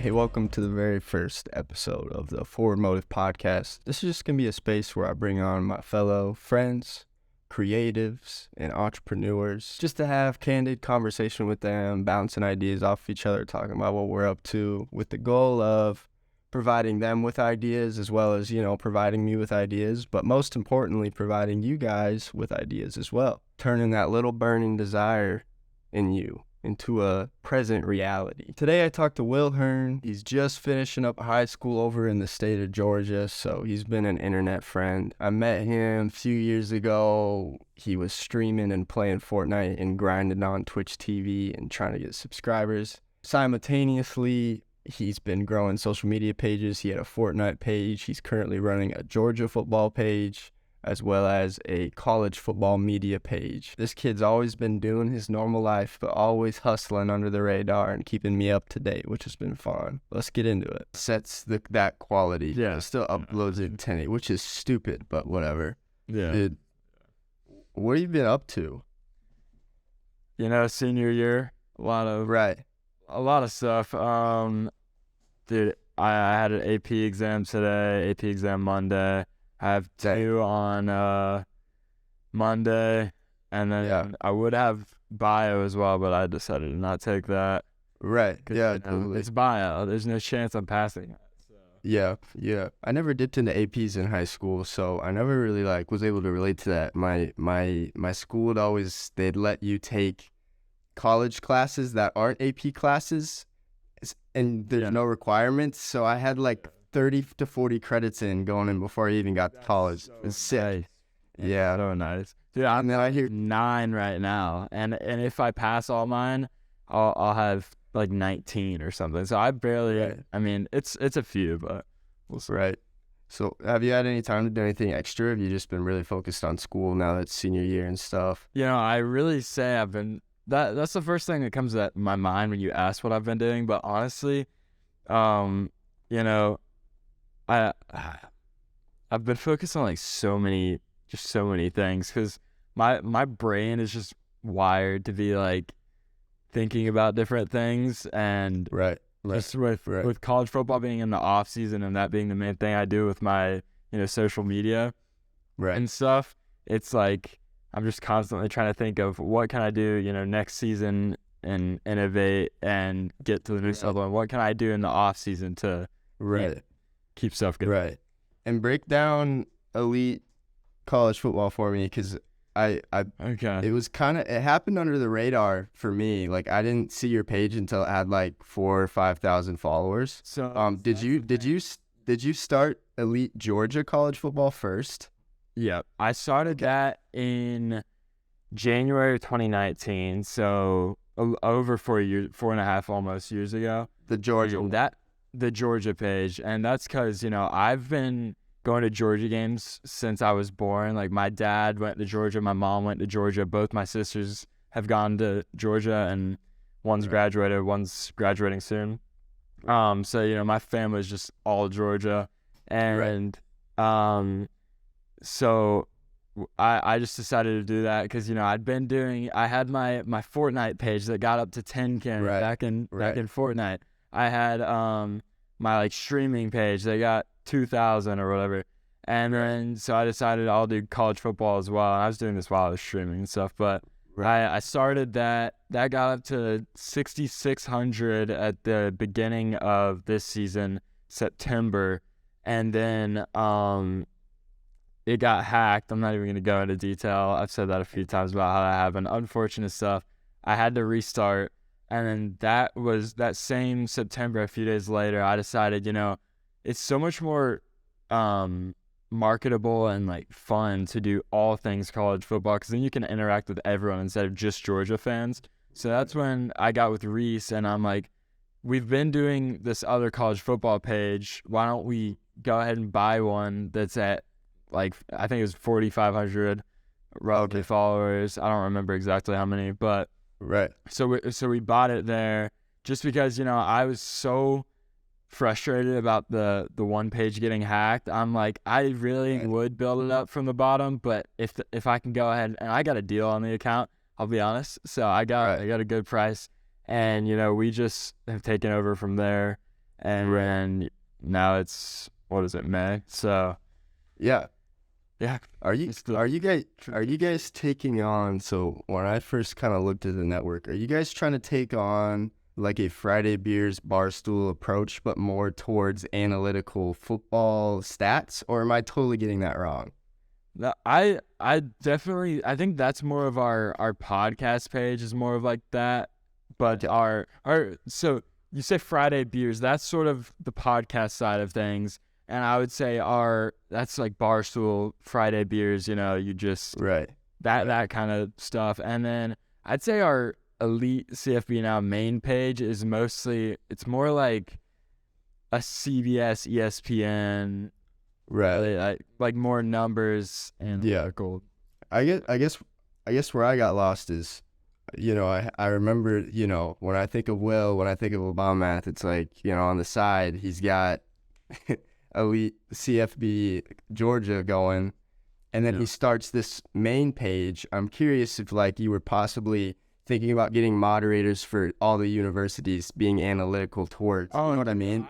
Hey, welcome to the very first episode of the Forward Motive Podcast. This is just going to be a space where I bring on my fellow friends, creatives, and entrepreneurs just to have candid conversation with them, bouncing ideas off each other, talking about what we're up to, with the goal of providing them with ideas as well as, providing me with ideas, but most importantly, providing you guys with ideas as well. Turning that little burning desire in you into a present reality. Today I talked to Will Hearn. He's just finishing up high school over in the state of Georgia, so he's been an internet friend. I met him a few years ago. He was streaming and playing Fortnite and grinding on Twitch TV and trying to get subscribers. Simultaneously, he's been growing social media pages. He had a Fortnite page. He's currently running a Georgia football page, as well as a college football media page. This kid's always been doing his normal life, but always hustling under the radar and keeping me up to date, which has been fun. Let's get into it. Sets that quality. Yeah. Still uploads it 1080, which is stupid, but whatever. Yeah. Dude, what have you been up to? Senior year, a lot of stuff. Dude, I had an AP exam today, AP exam Monday. I have two on Monday, and then I would have bio as well, but I decided to not take that. Right. Yeah. Totally. It's bio. There's no chance I'm passing it. So. Yeah. I never dipped into APs in high school, so I never really was able to relate to that. My school would always, they'd let you take college classes that aren't AP classes, and there's no requirements. So I had 30 to 40 credits going in before I even got to college. So it's sick. Nice. Yeah. So nice. Dude, I'm I hear 9 right now. And if I pass all mine, I'll have 19 or something. So I barely, I mean, it's a few, but we'll see. Right. So have you had any time to do anything extra? Have you just been really focused on school now that it's senior year and stuff? I really say I've been, that's the first thing that comes to my mind when you ask what I've been doing. But honestly, I've been focused on so many things because my brain is just wired to be thinking about different things, and just with college football being in the off season and that being the main thing I do with my social media and stuff, it's I'm just constantly trying to think of what can I do next season and innovate and get to the next level, and what can I do in the off season to keep stuff good. Right. And break down elite college football for me, because it was it happened under the radar for me. I didn't see your page until it had 4,000 or 5,000 followers. So did you start elite Georgia college football first? Yeah, I started that in January of 2019. So over 4.5 almost years ago. The Georgia The Georgia page, and that's because I've been going to Georgia games since I was born. My dad went to Georgia, my mom went to Georgia, both my sisters have gone to Georgia, and one's graduated, one's graduating soon. So my family is just all Georgia, and so I just decided to do that because I had my Fortnite page that got up to 10K back in Fortnite. I had my streaming page. They got 2,000 or whatever, and then so I decided I'll do college football as well. And I was doing this while I was streaming and stuff, but I started that got up to 6,600 at the beginning of this season, September, and then it got hacked. I'm not even gonna go into detail. I've said that a few times about how that happened. Unfortunate stuff. I had to restart. And then that same September, a few days later, I decided, it's so much more marketable and fun to do all things college football, because then you can interact with everyone instead of just Georgia fans. So that's when I got with Reese, and I'm we've been doing this other college football page. Why don't we go ahead and buy one that's at I think it was 4,500 roughly followers. I don't remember exactly how many, but so we bought it there just because I was so frustrated about the one page getting hacked. I'm I really would build it up from the bottom, but if I can go ahead, and I got a deal on the account, I'll be honest. So I got a good price, and we just have taken over from there. and then now it's, what is it, May? So yeah. Are it's you guys taking on, so when I first kind of looked at the network, are you guys trying to take on like a Friday Beers Barstool approach, but more towards analytical football stats, or am I totally getting that wrong? I definitely, I think that's more of our podcast page is more of like that, but our so you say Friday Beers, that's sort of the podcast side of things, and I would say that's like Barstool Friday Beers, you just that kind of stuff, and then I'd say our Elite CFB Now main page is mostly, it's more like a CBS, ESPN, like more numbers and article. I guess where I got lost is, I remember, when I think of Will, when I think of Obama, it's like, on the side he's got Elite CFB Georgia going, and then he starts this main page. I'm curious if like you were possibly thinking about getting moderators for all the universities being analytical towards, you know what I mean?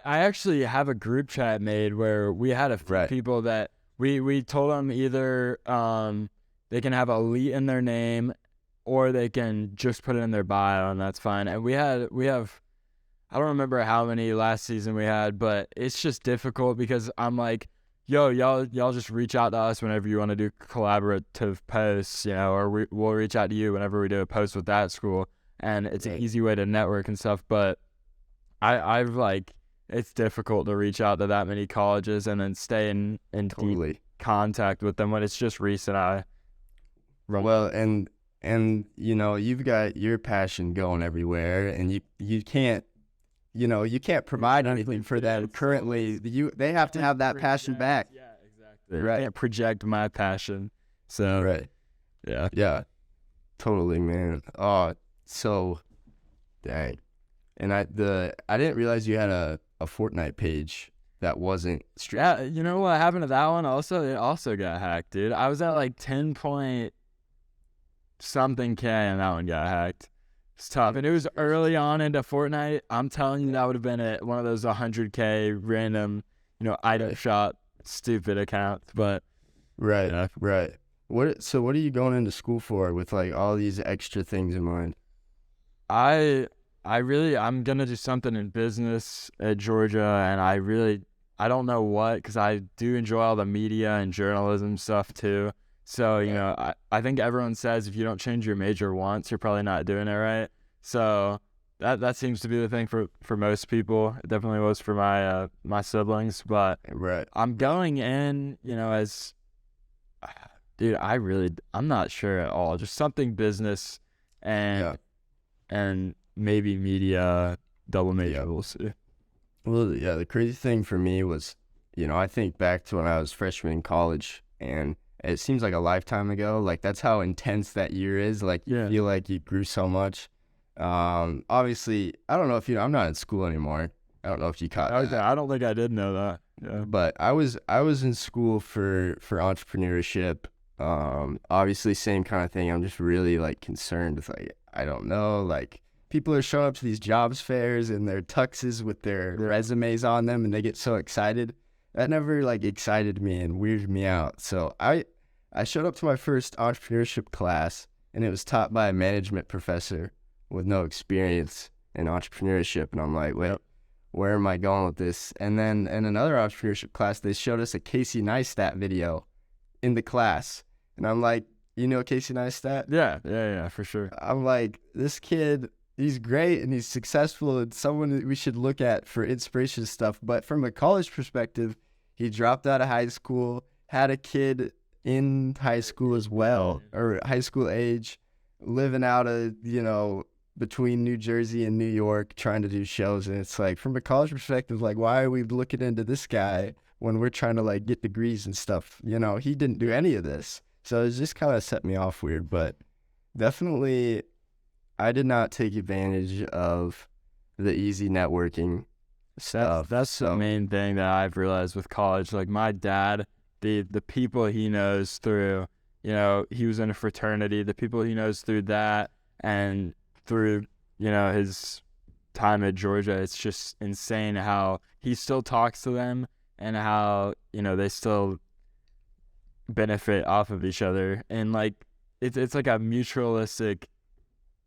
I actually have a group chat made where we had a few people that we told them either they can have Elite in their name or they can just put it in their bio, and that's fine. And we have I don't remember how many last season we had, but it's just difficult because I'm like, yo, y'all just reach out to us whenever you want to do collaborative posts, or we'll reach out to you whenever we do a post with that school, and it's an easy way to network and stuff. But I've like, it's difficult to reach out to that many colleges and then stay in deep contact with them when it's just recent. Well, and you've got your passion going everywhere, and you can't. You can't provide anything for them currently. They have to have that passion back. Yeah, exactly. I can't project my passion. So yeah, totally, man. Oh, so dang. And I didn't realize you had a Fortnite page that wasn't straight. Yeah, you know what happened to that one? Also, it also got hacked, dude. I was at like 10 point something K, and that one got hacked. It's tough, and it was early on into Fortnite. I'm telling you, that would have been one of those 100K random, item shop stupid accounts. But right. So what are you going into school for with like all these extra things in mind? I'm gonna do something in business at Georgia, and I don't know what, because I do enjoy all the media and journalism stuff too. So, I think everyone says if you don't change your major once, you're probably not doing it right. So that seems to be the thing for most people. It definitely was for my siblings. But I'm going in, as, dude, I'm not sure at all. Just something business and maybe media, double major. We'll see. Well, yeah, the crazy thing for me was, I think back to when I was freshman in college, and it seems like a lifetime ago. Like, that's how intense that year is. Like, you feel like you grew so much. Obviously, I don't know if I'm not in school anymore. I don't know if you caught that. I don't think I did know that. Yeah. But I was in school for entrepreneurship. Obviously, same kind of thing. I'm just really, like, concerned with, like, I don't know, like, people are showing up to these jobs fairs in their tuxes with their resumes on them, and they get so excited. That never, like, excited me and weirded me out. So I showed up to my first entrepreneurship class, and it was taught by a management professor with no experience in entrepreneurship. And I'm like, wait, where am I going with this? And then in another entrepreneurship class, they showed us a Casey Neistat video in the class. And I'm like, Casey Neistat? Yeah, for sure. I'm like, this kid, he's great and he's successful and someone that we should look at for inspiration stuff. But from a college perspective, he dropped out of high school, had a kid in high school as well, or high school age, living out of, between New Jersey and New York, trying to do shows. And it's like, from a college perspective, like, why are we looking into this guy when we're trying to, like, get degrees and stuff? He didn't do any of this. So it just kind of set me off weird. But definitely, I did not take advantage of the easy networking stuff. That's the main thing that I've realized with college. Like, my dad, the people he knows through, he was in a fraternity, the people he knows through that and through, his time at Georgia, it's just insane how he still talks to them and how, they still benefit off of each other. And, like, it's like a mutualistic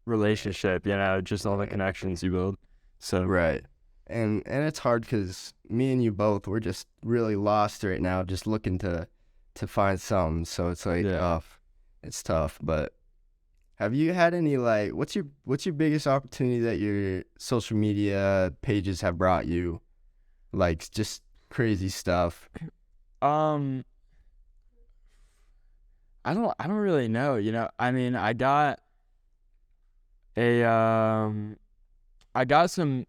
relationship, just all the connections you build. So right. And it's hard because me and you both, we're just really lost right now, just looking to find something. So it's like, it's tough. But have you had any, like, what's your biggest opportunity that your social media pages have brought you? Like, just crazy stuff. I don't really know. I mean, I got some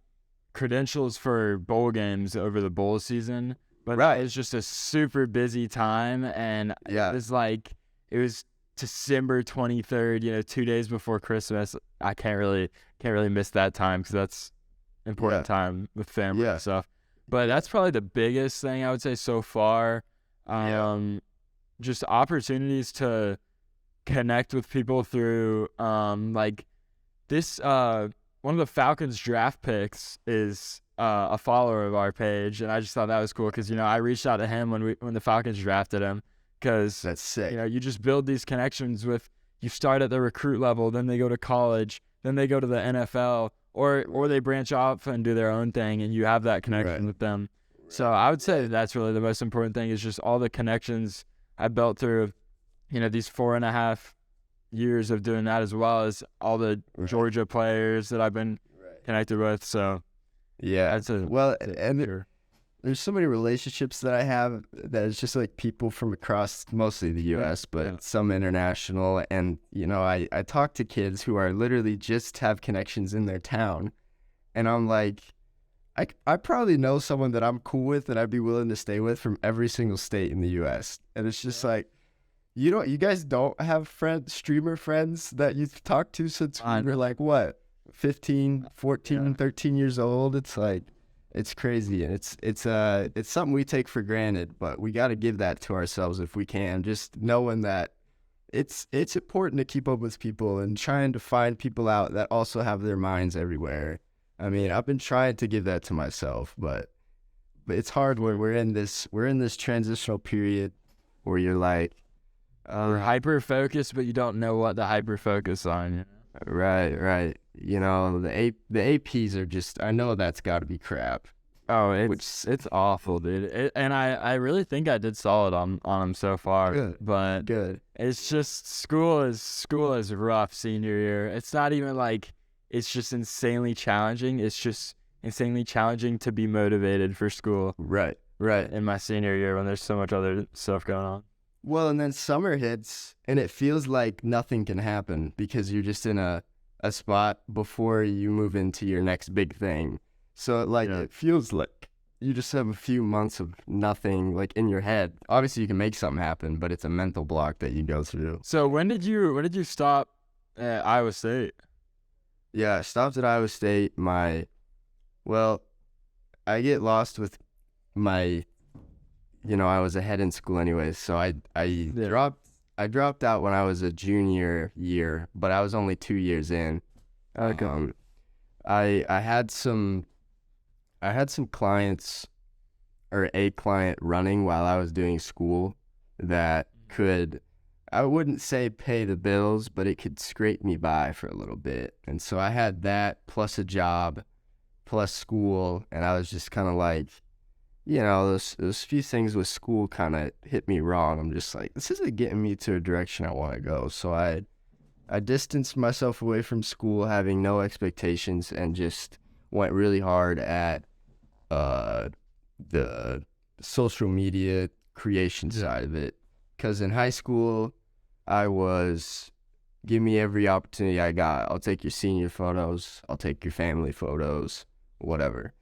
credentials for bowl games over the bowl season, but it was just a super busy time, and it was December 23rd, 2 days before Christmas. I can't really miss that time because that's important time with family and stuff. But that's probably the biggest thing I would say so far. Just opportunities to connect with people through like this. One of the Falcons draft picks is a follower of our page, and I just thought that was cool because I reached out to him when the Falcons drafted him, because that's sick. You just build these connections with. You start at the recruit level, then they go to college, then they go to the NFL, or they branch off and do their own thing, and you have that connection with them. So I would say that's really the most important thing, is just all the connections I built through, these 4.5 years of doing that, as well as all the Georgia players that I've been connected with. So there's so many relationships that I have that it's just like people from across mostly the U.S., but some international. And, I talk to kids who are literally just have connections in their town. And I'm like, I probably know someone that I'm cool with and I'd be willing to stay with from every single state in the U.S. And it's just like, you guys don't have streamer friends that you've talked to since we were like, what, 15, 14, 13 years old? It's like, it's crazy. And it's something we take for granted, but we got to give that to ourselves if we can. Just knowing that it's important to keep up with people and trying to find people out that also have their minds everywhere. I mean, I've been trying to give that to myself, but it's hard when we're in this transitional period where you're like, you're hyper focused, but you don't know what to hyper focus on. Right. The APs are just, I know that's got to be crap. Oh, it's awful, dude. And I really think I did solid on them so far. Good. It's just school is rough senior year. It's not even like it's just insanely challenging. It's just insanely challenging to be motivated for school. Right. In my senior year when there's so much other stuff going on. Well, and then summer hits, and it feels like nothing can happen because you're just in a spot before you move into your next big thing. So, it feels like you just have a few months of nothing, like, in your head. Obviously, you can make something happen, but it's a mental block that you go through. So, when did you stop at Iowa State? Yeah, I stopped at Iowa State. I get lost with my... I was ahead in school anyways, so I dropped out when I was a junior year, but I was only 2 years in. Okay. I had some clients, or a client running while I was doing school that could, I wouldn't say pay the bills, but it could scrape me by for a little bit. And so I had that plus a job plus school, and I was just kind of like, those few things with school kind of hit me wrong. I'm just like, this isn't getting me to a direction I want to go. So I distanced myself away from school, having no expectations, and just went really hard at the social media creation side of it. Because in high school, I was, give me every opportunity I got. I'll take your senior photos. I'll take your family photos, whatever.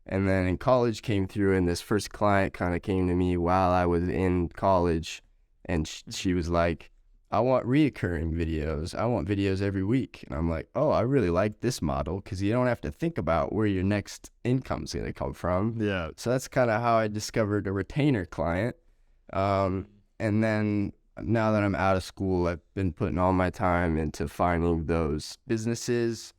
And then in college came through, and this first client kind of came to me while I was in college, and she was like, I want reoccurring videos. I want videos every week. And I'm like, oh, I really like this model because you don't have to think about where your next income's going to come from. Yeah. So that's kind of how I discovered a retainer client. And then now that I'm out of school, I've been putting all my time into finding those businesses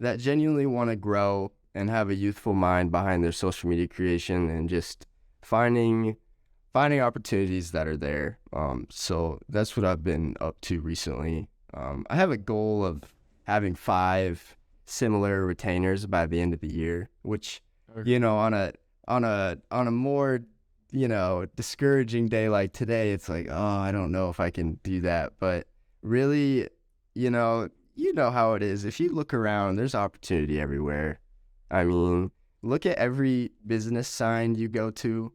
that genuinely want to grow and have a youthful mind behind their social media creation and just finding opportunities that are there. So that's what I've been up to recently. I have a goal of having 5 similar retainers by the end of the year, which, you know, on a more, you know, discouraging day like today, it's like, oh, I don't know if I can do that. But really, you know how it is. If you look around, there's opportunity everywhere. I mean, look at every business sign you go to.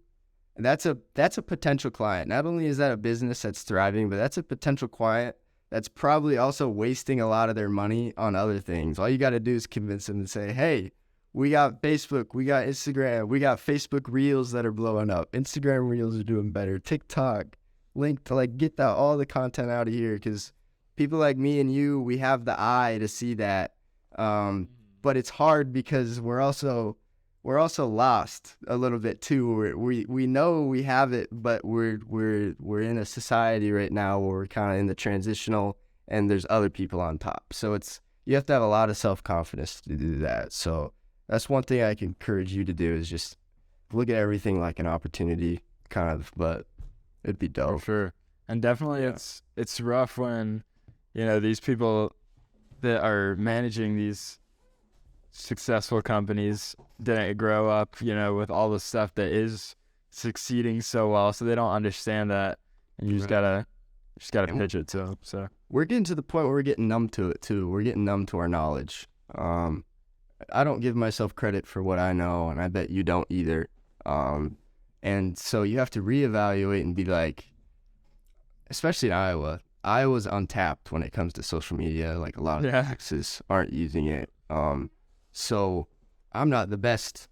That's a potential client. Not only is that a business that's thriving, but that's a potential client that's probably also wasting a lot of their money on other things. All you got to do is convince them to say, hey, we got Facebook, we got Instagram, we got Facebook Reels that are blowing up. Instagram Reels are doing better. TikTok, link to like get all the content out of here, because people like me and you, we have the eye to see that. But it's hard because we're also lost a little bit too. We know we have it, but we're in a society right now where we're kind of in the transitional, and there's other people on top. So you have to have a lot of self-confidence to do that. So that's one thing I can encourage you to do, is just look at everything like an opportunity, kind of. But it'd be dope. For sure. And definitely it's rough when, you know, these people that are managing these successful companies didn't grow up, you know, with all the stuff that is succeeding so well, so they don't understand that, and you just gotta pitch it to them. So we're getting to the point where we're getting numb to it too. We're getting numb to our knowledge. I don't give myself credit for what I know, and I bet you don't either. And so you have to reevaluate and be like, especially in Iowa's untapped when it comes to social media. Like, a lot of Texas aren't using it. So I'm not the best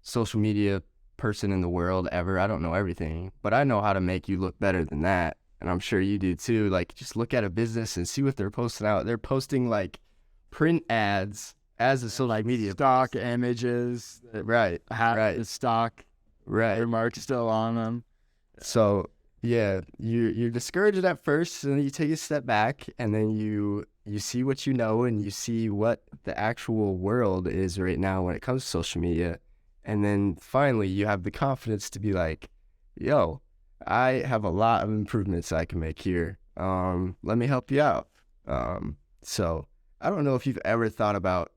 social media person in the world ever. I don't know everything, but I know how to make you look better than that. And I'm sure you do too. Like, just look at a business and see what they're posting out. They're posting like print ads as a social media stock images. Right. The stock. Right. Remarks still on them. So yeah, you're discouraged at first, and then you take a step back, and then you see what you know, and you see what the actual world is right now when it comes to social media. And then finally you have the confidence to be like, yo, I have a lot of improvements I can make here. Let me help you out. So I don't know if you've ever thought about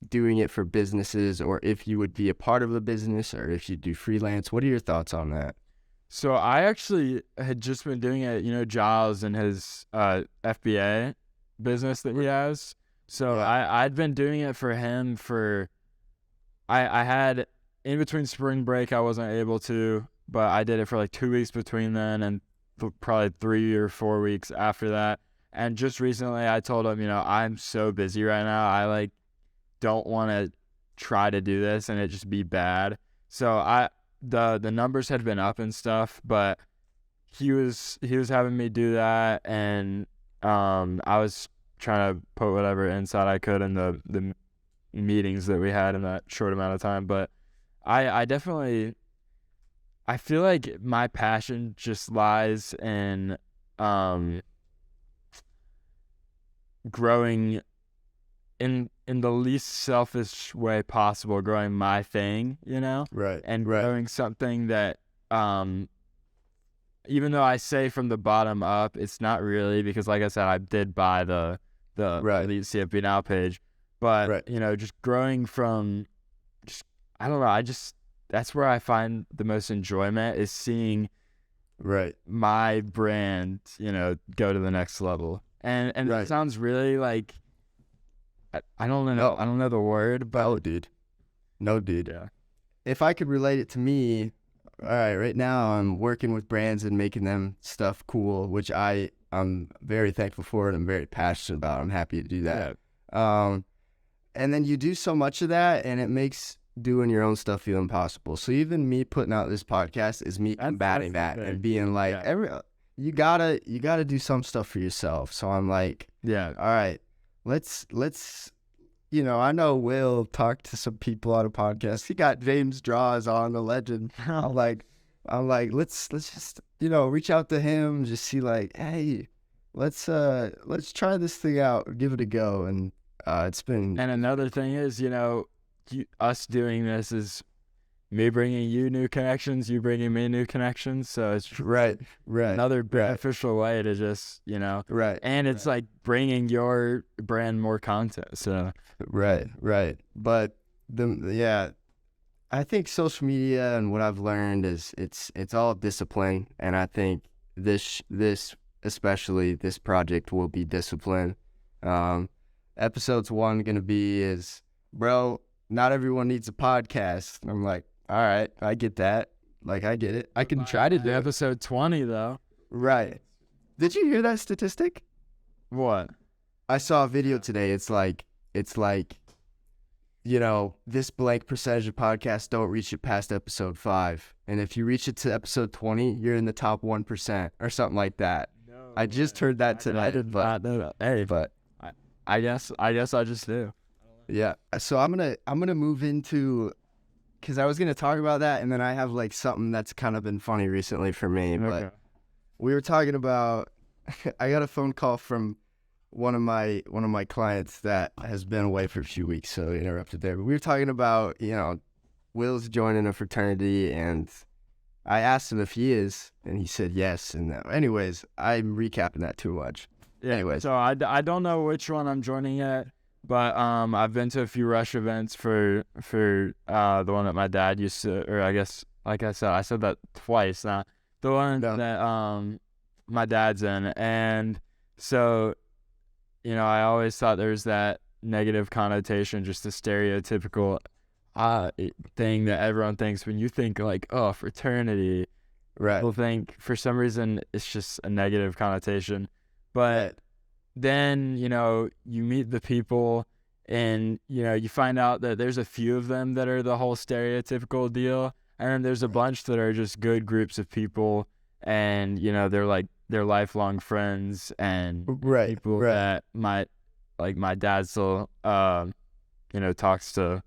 doing it for businesses, or if you would be a part of a business, or if you do freelance. What are your thoughts on that? So I actually had just been doing it, you know, Giles and his FBA business that he has. So I'd been doing it for him I had, in between spring break, I wasn't able to, but I did it for like 2 weeks between then, and probably 3 or 4 weeks after that. And just recently I told him, you know, I'm so busy right now. I like don't want to try to do this and it just be bad. So the numbers had been up and stuff, but he was having me do that, and I was trying to put whatever insight I could in the meetings that we had in that short amount of time. But I definitely, I feel like my passion just lies in growing in the least selfish way possible, growing my thing, you know? Right. And growing something that, even though I say from the bottom up, it's not really, because like I said, I did buy the Elite CFP Now page, but you know, just growing from, I don't know, that's where I find the most enjoyment, is seeing my brand, you know, go to the next level. And it sounds really like, I don't know. I don't know the word, but no, dude. Yeah. If I could relate it to me, all right now I'm working with brands and making them stuff cool, which I'm very thankful for and I'm very passionate about. I'm happy to do that. Yeah. And then you do so much of that, and it makes doing your own stuff feel impossible. So even me putting out this podcast is me combating that and being like, you gotta do some stuff for yourself. So I'm like, all right. Let's, you know, I know Will talked to some people on a podcast. He got James Draws on, the legend. I'm like, let's just, you know, reach out to him, just see like, hey, let's try this thing out, give it a go. And It's been. And another thing is, us doing this is me bringing you new connections, you bringing me new connections. So it's right. another beneficial way to just, Right. And it's like bringing your brand more content. So right. But I think social media and what I've learned is it's all discipline, and I think this especially this project will be discipline. Episodes 1 gonna be is, bro, not everyone needs a podcast. And I'm like, all right, I get that. Like, I get it. I can try to do episode 20 though. Right. Did you hear that statistic? What? I saw a video today. It's like, this blank percentage of podcasts don't reach it past episode 5. And if you reach it to episode 20, you're in the top 1% or something like that. No, I just heard that today. I did not know that. Hey, but I guess I just do. Yeah. So I'm gonna move into, because I was gonna talk about that, and then I have like something that's kind of been funny recently for me. But we were talking about. I got a phone call from one of my clients that has been away for a few weeks, so interrupted there. But we were talking about, Will's joining a fraternity, and I asked him if he is, and he said yes. And anyways, I'm recapping that too much. Yeah. Anyways, so I don't know which one I'm joining yet, but I've been to a few Rush events for the one that my dad used to, or I guess like I said that twice now. The one that my dad's in, and so I always thought there's that negative connotation, just the stereotypical thing that everyone thinks when you think like, oh, fraternity. right? People think for some reason it's just a negative connotation. But then, you meet the people and, you find out that there's a few of them that are the whole stereotypical deal. And then there's a bunch that are just good groups of people. And, they're lifelong friends and people that might, like my dad still, talks to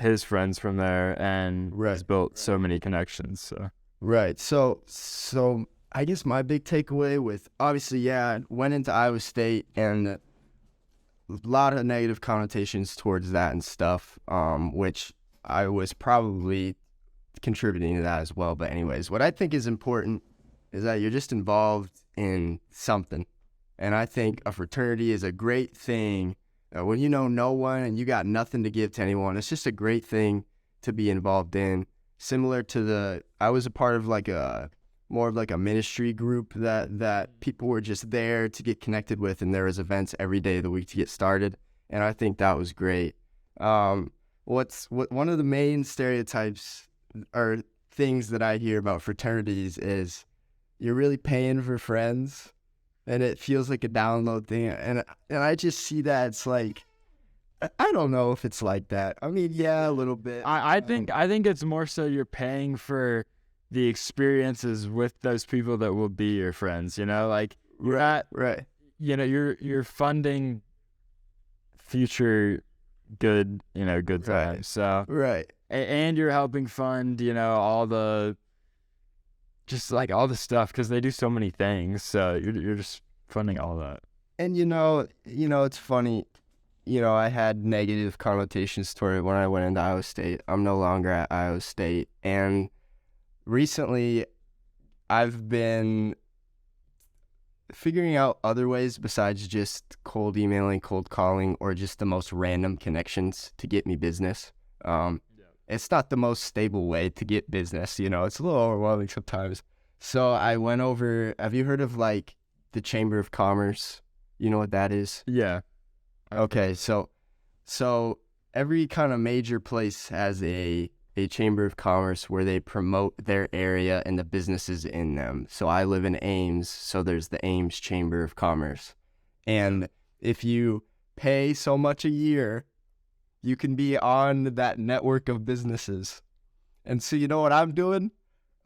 his friends from there and has built so many connections. So. Right. So I guess my big takeaway with, obviously, went into Iowa State, and a lot of negative connotations towards that and stuff, which I was probably contributing to that as well. But anyways, what I think is important is that you're just involved in something. And I think a fraternity is a great thing. When you know no one and you got nothing to give to anyone, it's just a great thing to be involved in. Similar to I was a part of more of like a ministry group that people were just there to get connected with, and there was events every day of the week to get started, and I think that was great. One of the main stereotypes or things that I hear about fraternities is you're really paying for friends, and it feels like a download thing, and I just see that it's like, I don't know if it's like that. I mean, yeah, a little bit. I think it's more so you're paying for the experiences with those people that will be your friends, like you're right. You're funding future good times. So right. And you're helping fund, all the stuff, because they do so many things. So you're just funding all that. And it's funny. I had negative connotations toward it when I went into Iowa State. I'm no longer at Iowa State. And recently, I've been figuring out other ways besides just cold emailing, cold calling, or just the most random connections to get me business. It's not the most stable way to get business. It's a little overwhelming sometimes. So I went over, have you heard of like the Chamber of Commerce? You know what that is? Yeah. Okay, so every kind of major place has a Chamber of Commerce where they promote their area and the businesses in them. So I live in Ames, so there's the Ames Chamber of Commerce. And if you pay so much a year, you can be on that network of businesses. And so you know what I'm doing?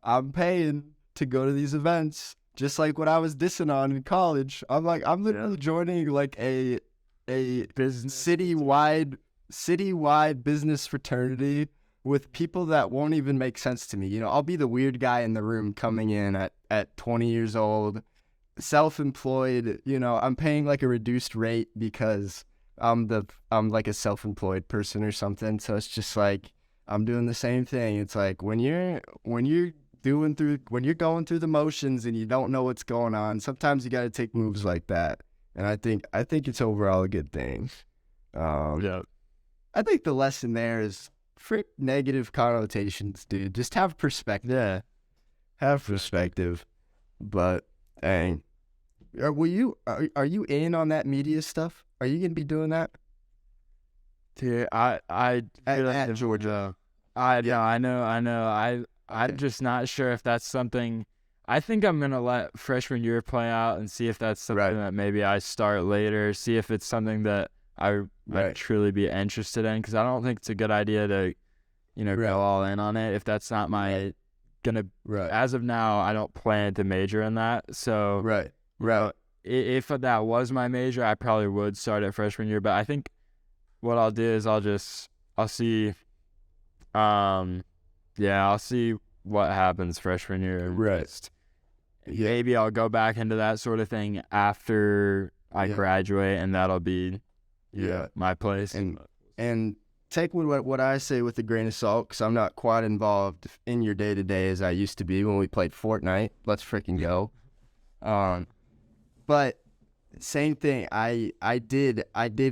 I'm paying to go to these events, just like what I was dissing on in college. I'm literally joining like a business citywide business fraternity with people that won't even make sense to me. I'll be the weird guy in the room coming in at 20 years old, self-employed. I'm paying like a reduced rate because I'm like a self-employed person or something, so it's just like I'm doing the same thing. It's like when you're going through the motions and you don't know what's going on, sometimes you got to take moves like that. And I think it's overall a good thing. Yeah. I think the lesson there is frick negative connotations, dude. Just have perspective. Yeah. Have perspective. But dang. Are you in on that media stuff? Are you gonna be doing that? Dude, I At Georgia. I know. I'm just not sure if that's something. I think I'm gonna let freshman year play out and see if that's something that maybe I start later. See if it's something that I'd truly be interested in, because I don't think it's a good idea to, go all in on it if that's not my gonna. As of now, I don't plan to major in that. So if that was my major, I probably would start at freshman year. But I think what I'll do is I'll see. I'll see what happens freshman year. Maybe I'll go back into that sort of thing after I graduate, and that'll be my place. And take what I say with a grain of salt, because I'm not quite involved in your day-to-day as I used to be when we played Fortnite. Let's freaking go. But same thing. I did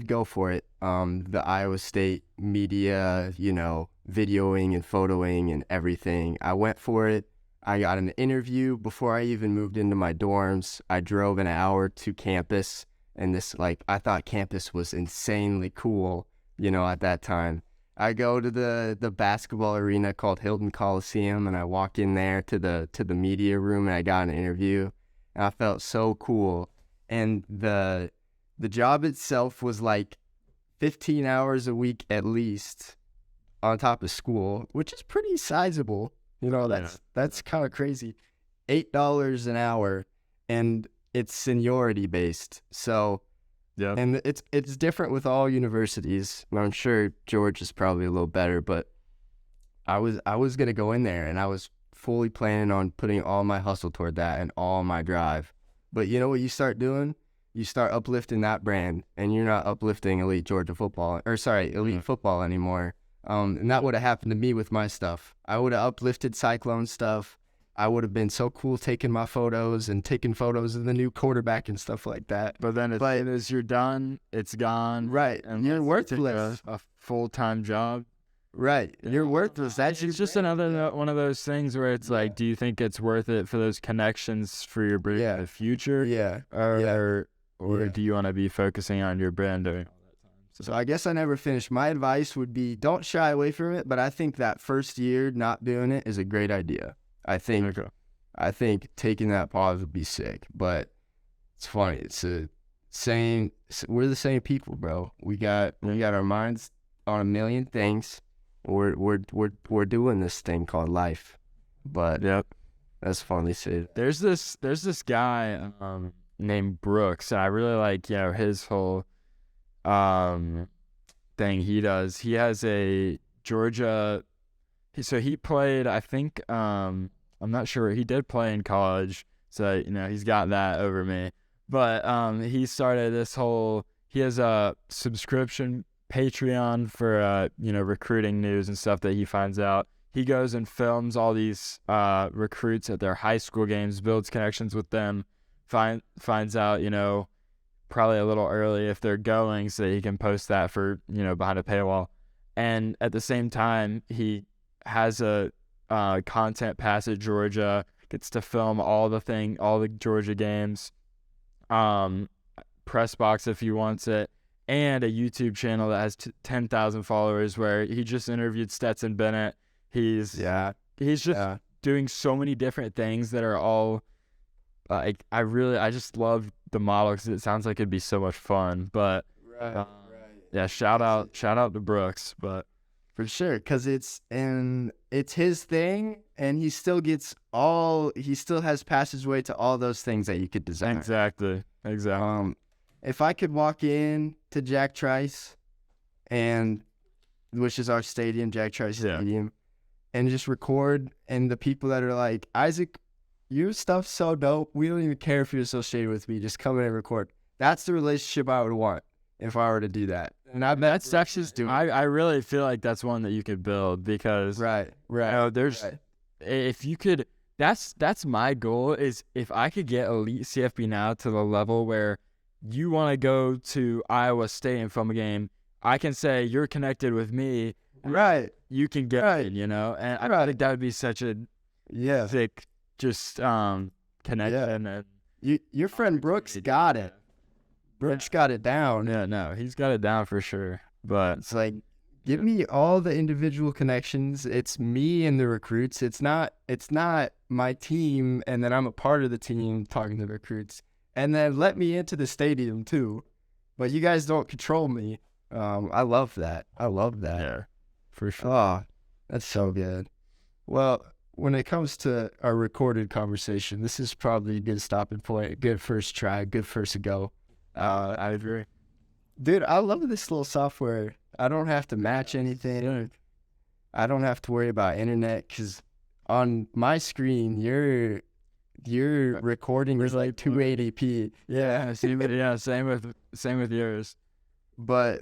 go for it. The Iowa State media, videoing and photoing and everything. I went for it. I got an interview before I even moved into my dorms. I drove an hour to campus, and I thought campus was insanely cool, at that time. I go to the basketball arena called Hilton Coliseum, and I walk in there to the media room, and I got an interview. And I felt so cool. And the job itself was like 15 hours a week at least on top of school, which is pretty sizable. That's kind of crazy. $8 an hour, and it's seniority based. So, and it's different with all universities. I'm sure George is probably a little better, but I was gonna go in there, and I was fully planning on putting all my hustle toward that and all my drive. But you know what you start doing? You start uplifting that brand, and you're not uplifting elite football anymore. And that would have happened to me with my stuff. I would have uplifted Cyclone stuff. I would have been so cool taking my photos and taking photos of the new quarterback and stuff like that. But then as you're done, it's gone. Right. And you're worthless. A full-time job. Right. You're worthless. It's just another one of those things where it's like, do you think it's worth it for those connections for your brand in the future? Yeah. Or do you want to be focusing on your brand during all that time? So I guess I never finished. My advice would be, don't shy away from it, but I think that first year not doing it is a great idea. I think taking that pause would be sick, but it's funny. It's we're the same people, bro. We got our minds on a million things. We're doing this thing called life. But that's funny said. There's this guy named Brooks, and I really like his whole thing he does. He has a Georgia. So he played, I think, I'm not sure. He did play in college, so he's got that over me. But he started this whole. He has a subscription Patreon for recruiting news and stuff that he finds out. He goes and films all these recruits at their high school games, builds connections with them, finds out probably a little early if they're going, so that he can post that for behind a paywall. And at the same time, he has a content pass at Georgia, gets to film all the Georgia games, press box if he wants it, and a YouTube channel that has 10,000 followers where he just interviewed Stetson Bennett. He's just doing so many different things that are all like, I just love the model because it sounds like it'd be so much fun. But shout out to Brooks, but for sure, because it's his thing, and he still has passageway to all those things that you could design. Exactly. If I could walk in to Jack Trice, which is our stadium, Jack Trice Stadium, and just record, and the people that are like, Isaac, your stuff's so dope, we don't even care if you're associated with me, just come in and record. That's the relationship I would want. if I were to do that. And that's actually I really feel like that's one that you could build because right. You know, there's if you could. That's my goal is if I could get elite CFB now to the level where you want to go to Iowa State and film a game, I can say you're connected with me. Right. You can get it, you know? And I think that would be such a thick just connection. Yeah. And your friend Brooks got it. Brooks got it down. Yeah, no, he's got it down for sure. But it's like, give me all the individual connections. It's me and the recruits. It's not my team and then I'm a part of the team talking to the recruits. And then let me into the stadium too. But you guys don't control me. I love that. Yeah, for sure. Oh, that's so good. Well, when it comes to our recorded conversation, this is probably a good stopping point. Good first try. Good first go. I agree. Dude, I love this little software. I don't have to match anything. I don't have to worry about internet because on my screen, your recording is like 280p. Yeah, same with yours. But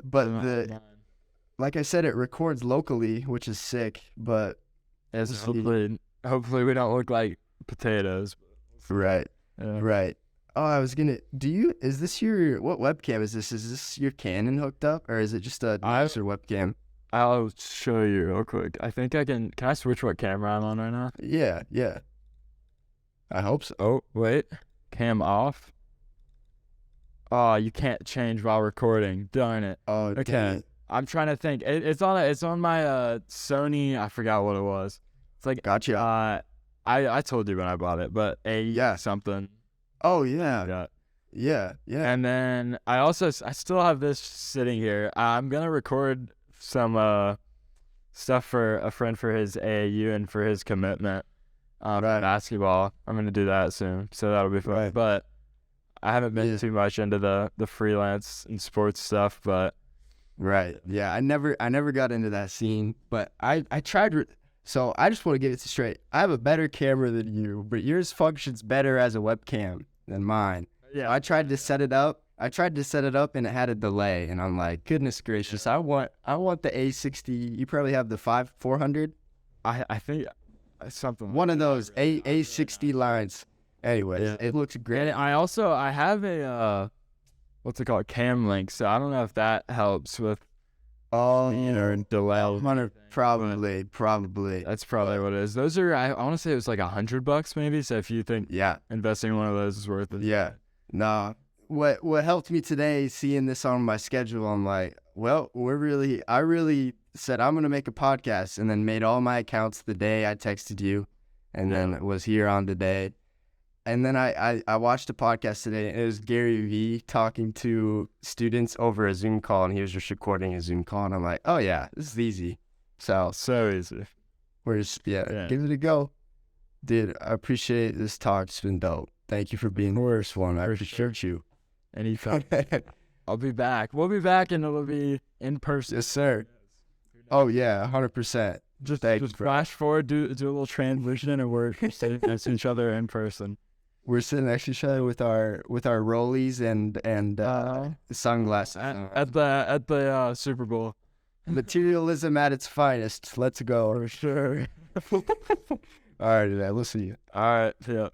like I said, it records locally, which is sick. But hopefully we don't look like potatoes. Right. Yeah. Right. Oh, I was gonna. Is this what webcam is this? Is this your Canon hooked up, or is it just a nicer webcam? I'll show you real quick. I think I can. Can I switch what camera I'm on right now? Yeah. I hope so. Oh, wait. Cam off. Oh, you can't change while recording. Darn it. Oh, okay. I'm trying to think. It's on my Sony. I forgot what it was. It's like gotcha. I told you when I bought it, but something. Oh yeah. And then I still have this sitting here. I'm gonna record some stuff for a friend for his AAU and for his commitment basketball. I'm gonna do that soon, so that'll be fun. Right. But I haven't been too much into the freelance and sports stuff, but right. Yeah, I never got into that scene, but I tried. So I just want to get it straight. I have a better camera than you, but yours functions better as a webcam than mine. Yeah. I tried to set it up. And it had a delay, and I'm like, goodness gracious, I want the A60. You probably have the 400. I think something. One of those A60 lines. Anyways, it looks great. And I have a what's it called, Cam Link. So I don't know if that helps with. Oh, delay. Probably. That's probably what it is. Those are, I want to say it was like $100 maybe. So if you think investing in one of those is worth it. Yeah. Nah. What helped me today, seeing this on my schedule, I'm like, well, I really said I'm going to make a podcast, and then made all my accounts the day I texted you, and then was here on today. And then I watched a podcast today, and it was Gary Vee talking to students over a Zoom call, and he was just recording a Zoom call, and I'm like, oh yeah, this is easy. So easy. We're just, give it a go. Dude, I appreciate this talk. It's been dope. Thank you for being the first one. I appreciate you. Anytime. I'll be back. We'll be back, and it'll be in person. Yes, sir. Oh yeah, 100%. Just flash forward, do a little transition, and we're sitting next to each other in person. We're sitting next to each other with our rollies and sunglasses at the Super Bowl. Materialism at its finest. Let's go. For sure. All right, man. We'll see you. All right. Yeah.